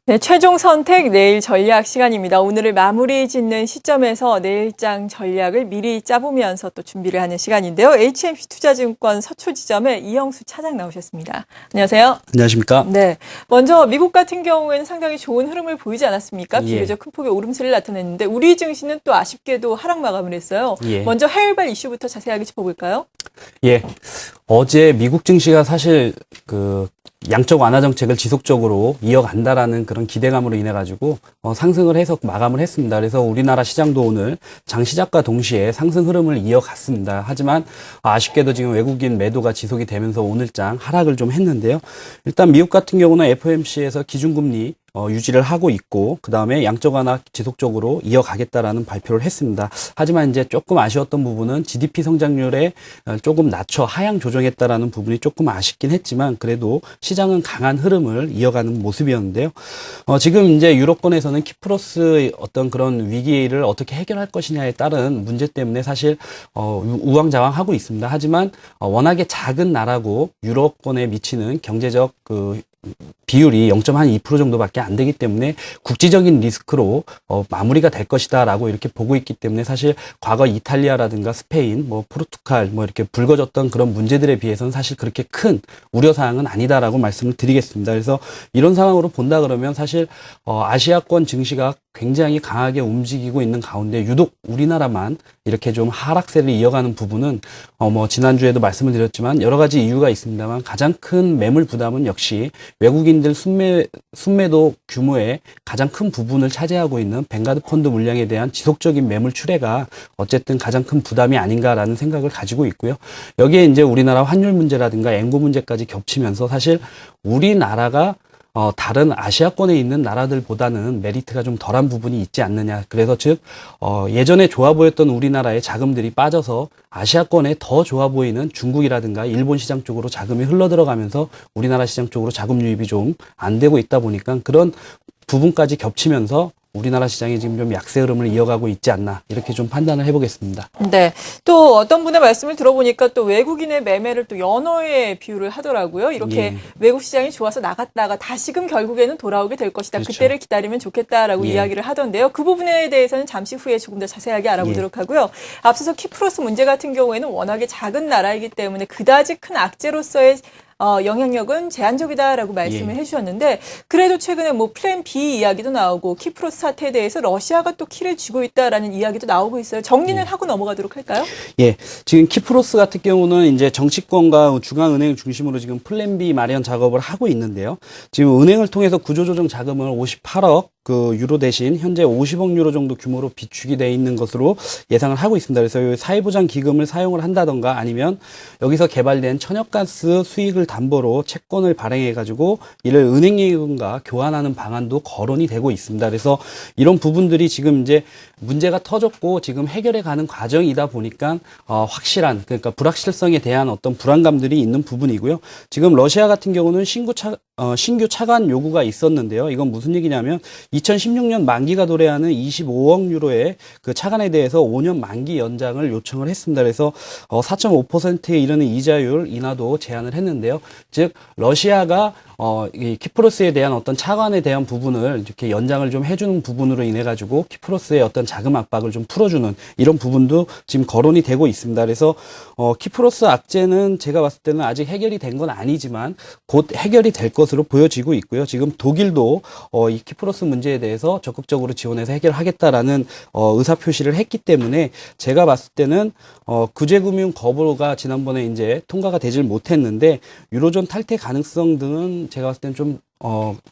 네, 최종 선택 내일 전략 시간입니다. 오늘을 마무리 짓는 시점에서 내일장 전략을 미리 짜보면서 또 준비를 하는 시간인데요. HMC 투자증권 서초지점에 이영수 차장 나오셨습니다. 안녕하세요. 안녕하십니까? 네, 먼저 미국 같은 경우에는 상당히 좋은 흐름을 보이지 않았습니까? 예. 비교적 큰 폭의 오름세를 나타냈는데 우리 증시는 또 아쉽게도 하락 마감을 했어요. 예. 먼저 해외발 이슈부터 자세하게 짚어볼까요? 예. 어제 미국 증시가 사실 양적 완화 정책을 지속적으로 이어간다라는 그런 기대감으로 인해 가지고 상승을 해서 마감을 했습니다. 그래서 우리나라 시장도 오늘 장 시작과 동시에 상승 흐름을 이어갔습니다. 하지만 아쉽게도 지금 외국인 매도가 지속이 되면서 오늘장 하락을 좀 했는데요. 일단 미국 같은 경우는 FOMC에서 기준금리 유지를 하고 있고, 그 다음에 양적 완화 지속적으로 이어가겠다라는 발표를 했습니다. 하지만 이제 조금 아쉬웠던 부분은 GDP 성장률에 조금 낮춰 하향 조정했다라는 부분이 조금 아쉽긴 했지만, 그래도 시장은 강한 흐름을 이어가는 모습이었는데요. 지금 이제 유럽권에서는 키프로스 어떤 그런 위기를 어떻게 해결할 것이냐에 따른 문제 때문에 사실 우왕좌왕하고 있습니다. 하지만 워낙에 작은 나라고 유럽권에 미치는 경제적 비율이 0.2% 정도밖에 안 되기 때문에 국지적인 리스크로 마무리가 될 것이다라고 이렇게 보고 있기 때문에 사실 과거 이탈리아라든가 스페인, 포르투갈 이렇게 불거졌던 그런 문제들에 비해서는 사실 그렇게 큰 우려 사항은 아니다라고 말씀을 드리겠습니다. 그래서 이런 상황으로 본다 그러면 사실 아시아권 증시가 굉장히 강하게 움직이고 있는 가운데 유독 우리나라만 이렇게 좀 하락세를 이어가는 부분은 지난주에도 말씀을 드렸지만 여러 가지 이유가 있습니다만 가장 큰 매물 부담은 역시 외국인들 순매도 규모의 가장 큰 부분을 차지하고 있는 뱅가드 펀드 물량에 대한 지속적인 매물 출회가 어쨌든 가장 큰 부담이 아닌가라는 생각을 가지고 있고요. 여기에 이제 우리나라 환율 문제라든가 엔고 문제까지 겹치면서 사실 우리나라가 다른 아시아권에 있는 나라들보다는 메리트가 좀 덜한 부분이 있지 않느냐. 그래서 즉 예전에 좋아 보였던 우리나라의 자금들이 빠져서 아시아권에 더 좋아 보이는 중국이라든가 일본 시장 쪽으로 자금이 흘러 들어가면서 우리나라 시장 쪽으로 자금 유입이 좀 안 되고 있다 보니까 그런 부분까지 겹치면서 우리나라 시장이 지금 좀 약세 흐름을 이어가고 있지 않나 이렇게 좀 판단을 해보겠습니다. 네, 또 어떤 분의 말씀을 들어보니까 또 외국인의 매매를 또 연어에 비유를 하더라고요. 이렇게 예. 외국 시장이 좋아서 나갔다가 다시금 결국에는 돌아오게 될 것이다. 그렇죠. 그때를 기다리면 좋겠다라고 예. 이야기를 하던데요. 그 부분에 대해서는 잠시 후에 조금 더 자세하게 알아보도록 하고요. 앞서서 키프로스 문제 같은 경우에는 워낙에 작은 나라이기 때문에 그다지 큰 악재로서의 영향력은 제한적이다라고 말씀을 해주셨는데 그래도 최근에 플랜 B 이야기도 나오고 키프로스 사태에 대해서 러시아가 또 키를 쥐고 있다라는 이야기도 나오고 있어요. 정리는 하고 넘어가도록 할까요? 예, 지금 키프로스 같은 경우는 이제 정치권과 중앙은행을 중심으로 지금 플랜 B 마련 작업을 하고 있는데요. 지금 은행을 통해서 구조조정 자금을 58억 유로 대신 현재 50억 유로 정도 규모로 비축이 돼 있는 것으로 예상을 하고 있습니다. 그래서 사회보장 기금을 사용을 한다던가 아니면 여기서 개발된 천연가스 수익을 담보로 채권을 발행해가지고 이를 은행예금과 교환하는 방안도 거론이 되고 있습니다. 그래서 이런 부분들이 지금 이제 문제가 터졌고 지금 해결해 가는 과정이다 보니까 확실한 그러니까 불확실성에 대한 어떤 불안감들이 있는 부분이고요. 지금 러시아 같은 경우는 신규 차관 요구가 있었는데요. 이건 무슨 얘기냐면 2016년 만기가 도래하는 25억 유로의 그 차관에 대해서 5년 만기 연장을 요청을 했습니다. 그래서 4.5%에 이르는 이자율 인하도 제안을 했는데요. 즉 러시아가 이 키프로스에 대한 어떤 차관에 대한 부분을 이렇게 연장을 좀 해주는 부분으로 인해 가지고 키프로스의 어떤 자금 압박을 좀 풀어주는 이런 부분도 지금 거론이 되고 있습니다. 그래서 키프로스 악재는 제가 봤을 때는 아직 해결이 된 건 아니지만 곧 해결이 될 것으로 보여지고 있고요. 지금 독일도 이 키프로스 문제에 대해서 적극적으로 지원해서 해결하겠다라는 의사 표시를 했기 때문에 제가 봤을 때는 구제금융 거부가 지난번에 이제 통과가 되질 못했는데 유로존 탈퇴 가능성 등은 제가 봤을 때는 좀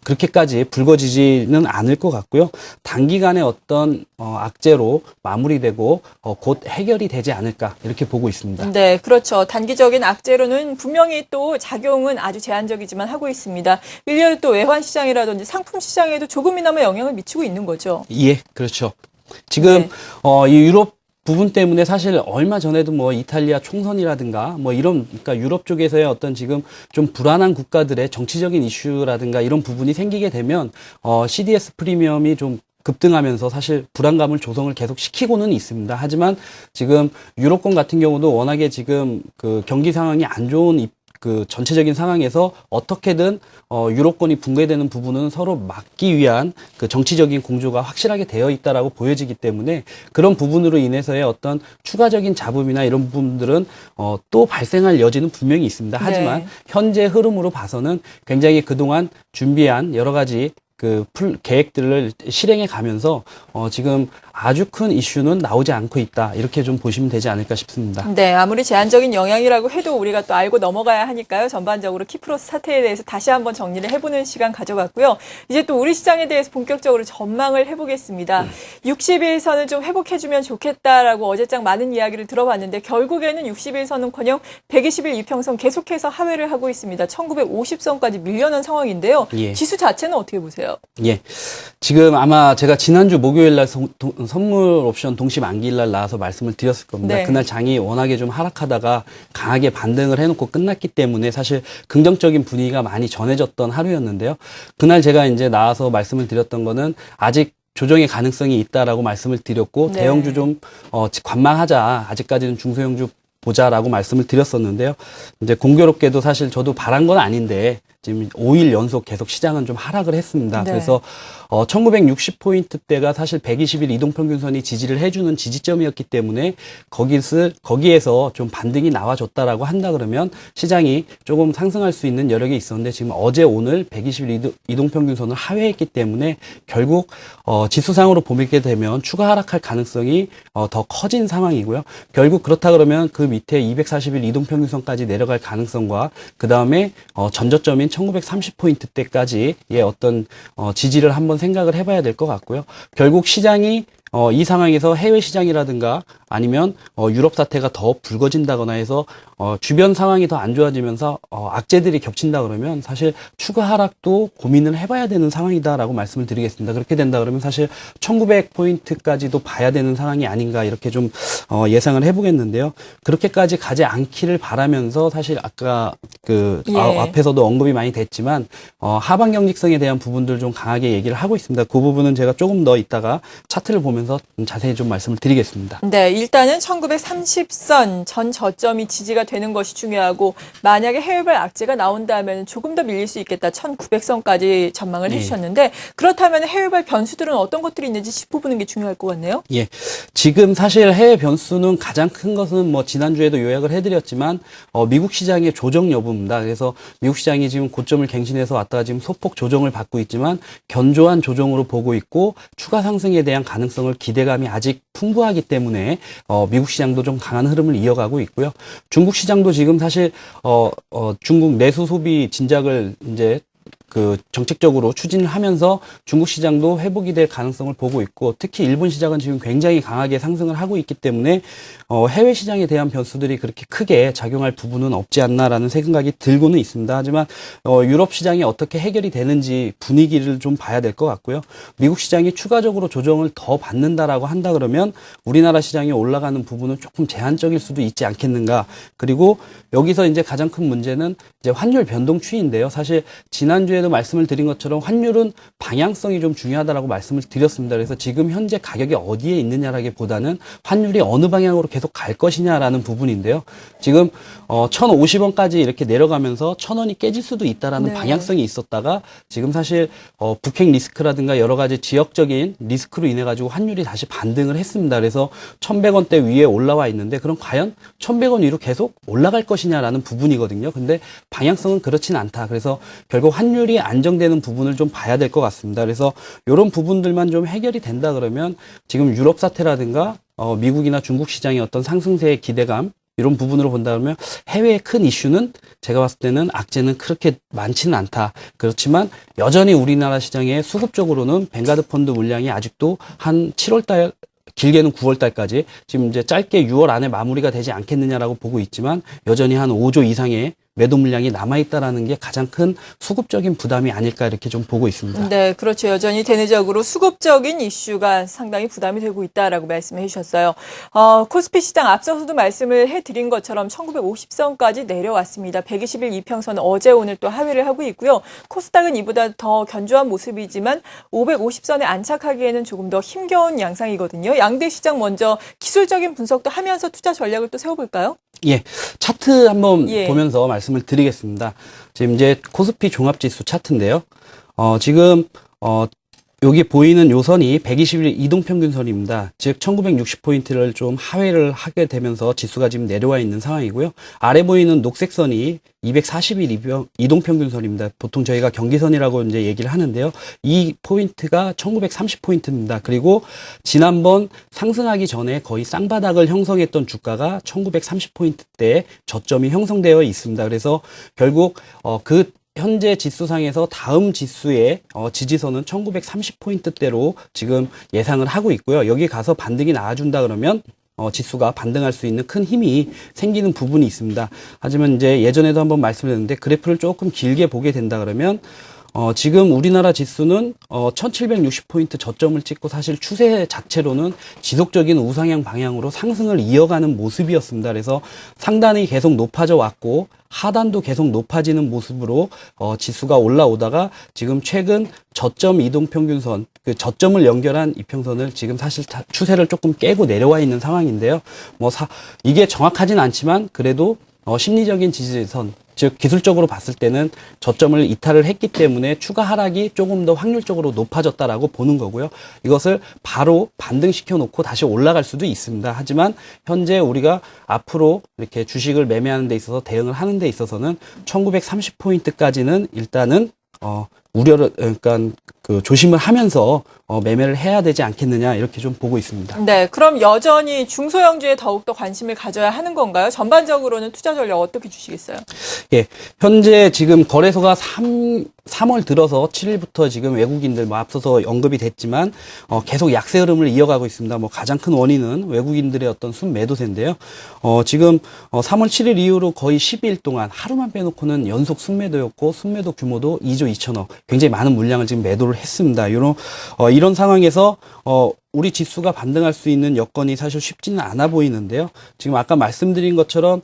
그렇게까지 불거지지는 않을 것 같고요. 단기간에 어떤 악재로 마무리되고 곧 해결이 되지 않을까 이렇게 보고 있습니다. 네, 그렇죠. 단기적인 악재로는 분명히 또 작용은 아주 제한적이지만 하고 있습니다. 일례로 또 외환 시장이라든지 상품 시장에도 조금이나마 영향을 미치고 있는 거죠. 예, 그렇죠. 지금 이 유럽 부분 때문에 사실 얼마 전에도 이탈리아 총선이라든가 이런 그러니까 유럽 쪽에서의 어떤 지금 좀 불안한 국가들의 정치적인 이슈라든가 이런 부분이 생기게 되면 CDS 프리미엄이 좀 급등하면서 사실 불안감을 조성을 계속 시키고는 있습니다. 하지만 지금 유로권 같은 경우도 워낙에 지금 그 경기 상황이 안 좋은 그 전체적인 상황에서 어떻게든 유로권이 붕괴되는 부분은 서로 막기 위한 그 정치적인 공조가 확실하게 되어 있다라고 보여지기 때문에 그런 부분으로 인해서의 어떤 추가적인 잡음이나 이런 부분들은 또 발생할 여지는 분명히 있습니다. 하지만 네. 현재 흐름으로 봐서는 굉장히 그동안 준비한 여러 가지 그 계획들을 실행해 가면서 지금 아주 큰 이슈는 나오지 않고 있다. 이렇게 좀 보시면 되지 않을까 싶습니다. 네, 아무리 제한적인 영향이라고 해도 우리가 또 알고 넘어가야 하니까요. 전반적으로 키프로스 사태에 대해서 다시 한번 정리를 해보는 시간 가져봤고요. 이제 또 우리 시장에 대해서 본격적으로 전망을 해보겠습니다. 60일선을 좀 회복해주면 좋겠다라고 어제장 많은 이야기를 들어봤는데 결국에는 60일선은커녕 120일 이평선 계속해서 하회를 하고 있습니다. 1950선까지 밀려난 상황인데요. 예. 지수 자체는 어떻게 보세요? 예. 지금 아마 제가 지난주 목요일 날 선물 옵션 동시 만기일 날 나와서 말씀을 드렸을 겁니다. 네. 그날 장이 워낙에 좀 하락하다가 강하게 반등을 해놓고 끝났기 때문에 사실 긍정적인 분위기가 많이 전해졌던 하루였는데요. 그날 제가 이제 나와서 말씀을 드렸던 거는 아직 조정의 가능성이 있다라고 말씀을 드렸고 네. 대형주 좀 관망하자. 아직까지는 중소형주 보자라고 말씀을 드렸었는데요. 이제 공교롭게도 사실 저도 바란 건 아닌데 지금 5일 연속 계속 시장은 좀 하락을 했습니다. 네. 그래서 1960포인트대가 사실 120일 이동평균선이 지지를 해주는 지지점이었기 때문에 거기에서 좀 반등이 나와줬다라고 한다 그러면 시장이 조금 상승할 수 있는 여력이 있었는데 지금 어제 오늘 120일 이동평균선을 하회했기 때문에 결국 지수상으로 보게 되면 추가 하락할 가능성이 더 커진 상황이고요. 결국 그렇다 그러면 그 밑에 240일 이동평균선까지 내려갈 가능성과 그 다음에 전저점인 1930포인트대까지의 어떤 지지를 한번 생각을 해봐야 될 것 같고요. 결국 시장이 이 상황에서 해외 시장이라든가 아니면 유럽 사태가 더 불거진다거나 해서 주변 상황이 더 안 좋아지면서 악재들이 겹친다 그러면 사실 추가 하락도 고민을 해봐야 되는 상황이다라고 말씀을 드리겠습니다. 그렇게 된다 그러면 사실 1900포인트까지도 봐야 되는 상황이 아닌가 이렇게 좀 예상을 해보겠는데요. 그렇게까지 가지 않기를 바라면서 사실 아까 예. 앞에서도 언급이 많이 됐지만 하방 경직성에 대한 부분들 좀 강하게 얘기를 하고 있습니다. 그 부분은 제가 조금 더 이따가 차트를 보면서 자세히 좀 말씀을 드리겠습니다. 네, 일단은 1930선 전 저점이 지지가 되는 것이 중요하고 만약에 해외발 악재가 나온다면 조금 더 밀릴 수 있겠다. 1900선까지 전망을 예. 해주셨는데 그렇다면 해외발 변수들은 어떤 것들이 있는지 짚어보는 게 중요할 것 같네요. 예. 지금 사실 해외 변수는 가장 큰 것은 뭐 지난주에도 요약을 해드렸지만 미국 시장의 조정 여부입니다. 그래서 미국 시장이 지금 고점을 갱신해서 왔다가 지금 소폭 조정을 받고 있지만 견조한 조정으로 보고 있고 추가 상승에 대한 가능성을 기대감이 아직 풍부하기 때문에 미국 시장도 좀 강한 흐름을 이어가고 있고요. 중국 시장도 지금 사실 중국 내수 소비 진작을 이제 그 정책적으로 추진을 하면서 중국 시장도 회복이 될 가능성을 보고 있고 특히 일본 시장은 지금 굉장히 강하게 상승을 하고 있기 때문에 해외 시장에 대한 변수들이 그렇게 크게 작용할 부분은 없지 않나라는 생각이 들고는 있습니다. 하지만 유럽 시장이 어떻게 해결이 되는지 분위기를 좀 봐야 될 것 같고요. 미국 시장이 추가적으로 조정을 더 받는다라고 한다 그러면 우리나라 시장이 올라가는 부분은 조금 제한적일 수도 있지 않겠는가. 그리고 여기서 이제 가장 큰 문제는 이제 환율 변동 추이인데요. 사실 지난주에도 말씀을 드린 것처럼 환율은 방향성이 좀 중요하다라고 말씀을 드렸습니다. 그래서 지금 현재 가격이 어디에 있느냐라기보다는 환율이 어느 방향으로 계속 갈 것이냐라는 부분인데요. 지금 1,050원까지 이렇게 내려가면서 1,000원이 깨질 수도 있다라는 네. 방향성이 있었다가 지금 사실 북핵 리스크라든가 여러 가지 지역적인 리스크로 인해 가지고 환율이 다시 반등을 했습니다. 그래서 1,100원대 위에 올라와 있는데 그럼 과연 1,100원 위로 계속 올라갈 것이냐라는 부분이거든요. 근데 방향성은 그렇진 않다. 그래서 결국 환율이 안정되는 부분을 좀 봐야 될 것 같습니다. 그래서 이런 부분들만 좀 해결이 된다 그러면 지금 유럽 사태라든가 미국이나 중국 시장의 어떤 상승세의 기대감 이런 부분으로 본다 그러면 해외의 큰 이슈는 제가 봤을 때는 악재는 그렇게 많지는 않다. 그렇지만 여전히 우리나라 시장의 수급적으로는 뱅가드 펀드 물량이 아직도 한 7월달 길게는 9월 달까지 지금 이제 짧게 6월 안에 마무리가 되지 않겠느냐라고 보고 있지만 여전히 한 5조 이상의 매도 물량이 남아있다라는 게 가장 큰 수급적인 부담이 아닐까 이렇게 좀 보고 있습니다. 네, 그렇죠. 여전히 대내적으로 수급적인 이슈가 상당히 부담이 되고 있다라고 말씀해 주셨어요. 코스피 시장 앞서서도 말씀을 해드린 것처럼 1950선까지 내려왔습니다. 121 이평선 어제 오늘 또 하회를 하고 있고요. 코스닥은 이보다 더 견조한 모습이지만 550선에 안착하기에는 조금 더 힘겨운 양상이거든요. 양대 시장 먼저 기술적인 분석도 하면서 투자 전략을 또 세워볼까요? 예, 차트 한번 예. 보면서 말씀을 드리겠습니다. 지금 이제 코스피 종합지수 차트인데요. 지금 여기 보이는 요 선이 120일 이동평균선입니다. 즉 1960포인트를 좀 하회를 하게 되면서 지수가 지금 내려와 있는 상황이고요. 아래 보이는 녹색 선이 240일 이동평균선입니다. 보통 저희가 경기선이라고 이제 얘기를 하는데요. 이 포인트가 1930포인트입니다. 그리고 지난번 상승하기 전에 거의 쌍바닥을 형성했던 주가가 1930포인트대 저점이 형성되어 있습니다. 그래서 결국 현재 지수상에서 다음 지수의 지지선은 1930포인트대로 지금 예상을 하고 있고요. 여기 가서 반등이 나와준다 그러면 지수가 반등할 수 있는 큰 힘이 생기는 부분이 있습니다. 하지만 이제 예전에도 한번 말씀드렸는데 그래프를 조금 길게 보게 된다 그러면 지금 우리나라 지수는 1760포인트 저점을 찍고 사실 추세 자체로는 지속적인 우상향 방향으로 상승을 이어가는 모습이었습니다. 그래서 상단이 계속 높아져 왔고 하단도 계속 높아지는 모습으로 지수가 올라오다가 지금 최근 저점 이동평균선 그 저점을 연결한 이평선을 지금 사실 추세를 조금 깨고 내려와 있는 상황인데요. 이게 정확하진 않지만 그래도 심리적인 지지선, 즉 기술적으로 봤을 때는 저점을 이탈을 했기 때문에 추가 하락이 조금 더 확률적으로 높아졌다라고 보는 거고요. 이것을 바로 반등시켜 놓고 다시 올라갈 수도 있습니다. 하지만 현재 우리가 앞으로 이렇게 주식을 매매하는 데 있어서 대응을 하는 데 있어서는 1930포인트까지는 일단은 그러니까 조심을 하면서 매매를 해야 되지 않겠느냐 이렇게 좀 보고 있습니다. 네, 그럼 여전히 중소형주에 더욱더 관심을 가져야 하는 건가요? 전반적으로는 투자 전략 어떻게 주시겠어요? 예, 현재 지금 거래소가 3월 들어서 7일부터 지금 외국인들 앞서서 언급이 됐지만 계속 약세 흐름을 이어가고 있습니다. 가장 큰 원인은 외국인들의 어떤 순매도세인데요. 지금 3월 7일 이후로 거의 12일 동안 하루만 빼놓고는 연속 순매도였고 순매도 규모도 2조 2천억, 굉장히 많은 물량을 지금 매도를 했습니다. 이런 상황에서 우리 지수가 반등할 수 있는 여건이 사실 쉽지는 않아 보이는데요. 지금 아까 말씀드린 것처럼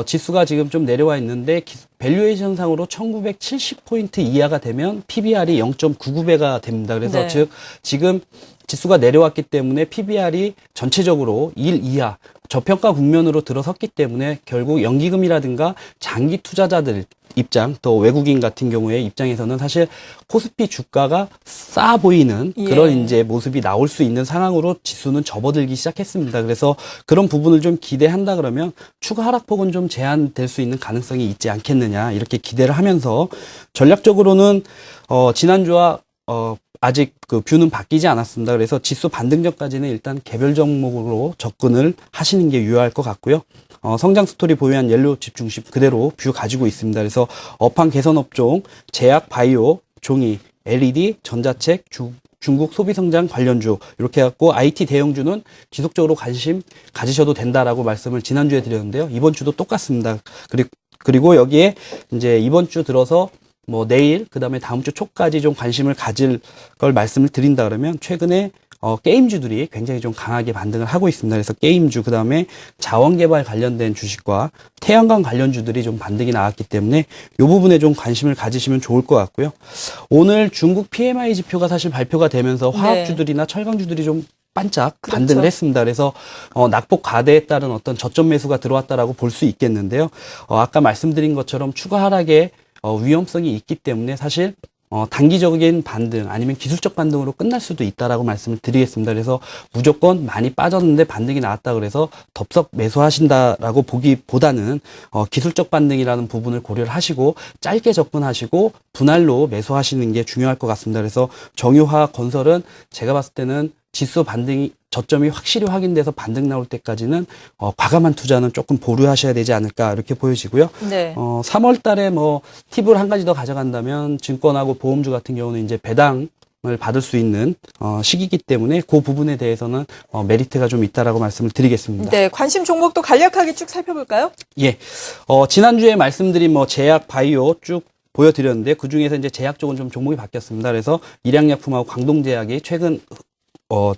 지수가 지금 좀 내려와 있는데 밸류에이션 상으로 1970포인트 이하가 되면 PBR이 0.99배가 됩니다. 그래서 네. 즉 지금 지수가 내려왔기 때문에 PBR이 전체적으로 1 이하 저평가 국면으로 들어섰기 때문에 결국 연기금이라든가 장기 투자자들 입장, 또 외국인 같은 경우에 입장에서는 사실 코스피 주가가 싸 보이는 그런 이제 모습이 나올 수 있는 상황으로 지수는 접어들기 시작했습니다. 그래서 그런 부분을 좀 기대한다 그러면 추가 하락폭은 좀 제한될 수 있는 가능성이 있지 않겠느냐 이렇게 기대를 하면서 전략적으로는 지난주와 아직 그 뷰는 바뀌지 않았습니다. 그래서 지수 반등 전까지는 일단 개별 종목으로 접근을 하시는 게 유효할 것 같고요. 성장 스토리 보유한 옐로우 칩 중심 그대로 뷰 가지고 있습니다. 그래서 업황 개선 업종, 제약, 바이오, 종이, LED, 전자책, 중국 소비 성장 관련주 이렇게 해갖고 IT 대형주는 지속적으로 관심 가지셔도 된다라고 말씀을 지난주에 드렸는데요. 이번 주도 똑같습니다. 그리고 여기에 이제 이번 주 들어서 내일, 그 다음에 다음 주 초까지 좀 관심을 가질 걸 말씀을 드린다 그러면 최근에 게임주들이 굉장히 좀 강하게 반등을 하고 있습니다. 그래서 게임주, 그 다음에 자원개발 관련된 주식과 태양광 관련주들이 좀 반등이 나왔기 때문에 이 부분에 좀 관심을 가지시면 좋을 것 같고요. 오늘 중국 PMI 지표가 사실 발표가 되면서 화학주들이나 철강주들이 좀 반짝 반등을 했습니다. 그래서 낙폭 과대에 따른 어떤 저점 매수가 들어왔다라고 볼 수 있겠는데요. 아까 말씀드린 것처럼 추가 하락에 위험성이 있기 때문에 사실 단기적인 반등 아니면 기술적 반등으로 끝날 수도 있다라고 말씀을 드리겠습니다. 그래서 무조건 많이 빠졌는데 반등이 나왔다 그래서 덥석 매수하신다라고 보기보다는 기술적 반등이라는 부분을 고려를 하시고 짧게 접근하시고 분할로 매수하시는 게 중요할 것 같습니다. 그래서 정유화 건설은 제가 봤을 때는 지수 반등이 저점이 확실히 확인돼서 반등 나올 때까지는 과감한 투자는 조금 보류하셔야 되지 않을까 이렇게 보여지고요. 네. 3월 달에 팁을 한 가지 더 가져간다면 증권하고 보험주 같은 경우는 이제 배당 받을 수 있는 시기이기 때문에 그 부분에 대해서는 메리트가 좀 있다라고 말씀을 드리겠습니다. 네, 관심 종목도 간략하게 쭉 살펴볼까요? 예, 지난주에 말씀드린 제약, 바이오 쭉 보여드렸는데 그 중에서 이제 제약 쪽은 좀 종목이 바뀌었습니다. 그래서 일양약품하고 광동제약이 최근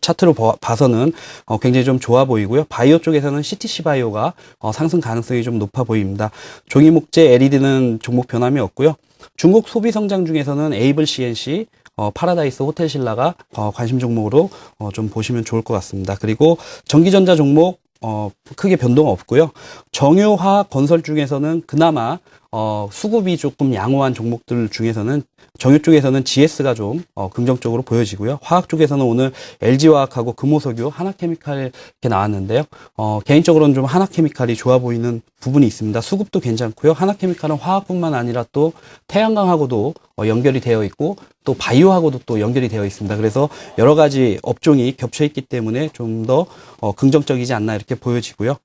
차트로 봐서는 굉장히 좀 좋아 보이고요. 바이오 쪽에서는 CTC 바이오가 상승 가능성이 좀 높아 보입니다. 종이목재 LED는 종목 변함이 없고요. 중국 소비 성장 중에서는 에이블 CNC, 파라다이스 호텔신라가 관심 종목으로 좀 보시면 좋을 것 같습니다. 그리고 전기전자 종목 크게 변동 없고요. 정유화학 건설 중에서는 그나마 수급이 조금 양호한 종목들 중에서는 정유 쪽에서는 GS가 좀 긍정적으로 보여지고요. 화학 쪽에서는 오늘 LG화학하고 금호석유, 하나케미칼 이렇게 나왔는데요. 개인적으로는 좀 하나케미칼이 좋아 보이는 부분이 있습니다. 수급도 괜찮고요. 하나케미칼은 화학뿐만 아니라 또 태양광하고도 연결이 되어 있고 또 바이오하고도 또 연결이 되어 있습니다. 그래서 여러 가지 업종이 겹쳐 있기 때문에 좀 더 긍정적이지 않나 이렇게 보여지고요.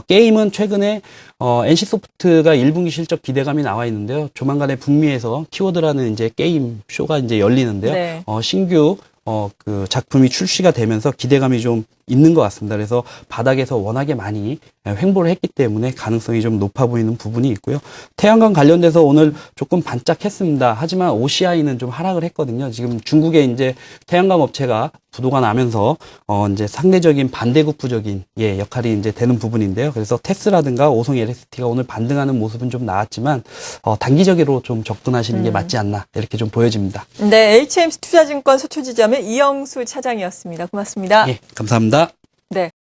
게임은 최근에 NC소프트가 1분기 실적 기대감이 나와 있는데요. 조만간에 북미에서 키워드라는 이제 게임 쇼가 이제 열리는데요. 네. 신규 그 작품이 출시가 되면서 기대감이 좀 있는 것 같습니다. 그래서 바닥에서 워낙에 많이 횡보를 했기 때문에 가능성이 좀 높아 보이는 부분이 있고요. 태양광 관련돼서 오늘 조금 반짝했습니다. 하지만 OCI는 좀 하락을 했거든요. 지금 중국의 이제 태양광 업체가 부도가 나면서 이제 상대적인 반대급부적인 역할이 이제 되는 부분인데요. 그래서 테스라든가 오성 LST가 오늘 반등하는 모습은 좀 나왔지만 단기적으로 좀 접근하시는 게 맞지 않나 이렇게 좀 보여집니다. 네, HMC 투자증권 서초지점의 이영수 차장이었습니다. 고맙습니다. 예, 감사합니다. 네.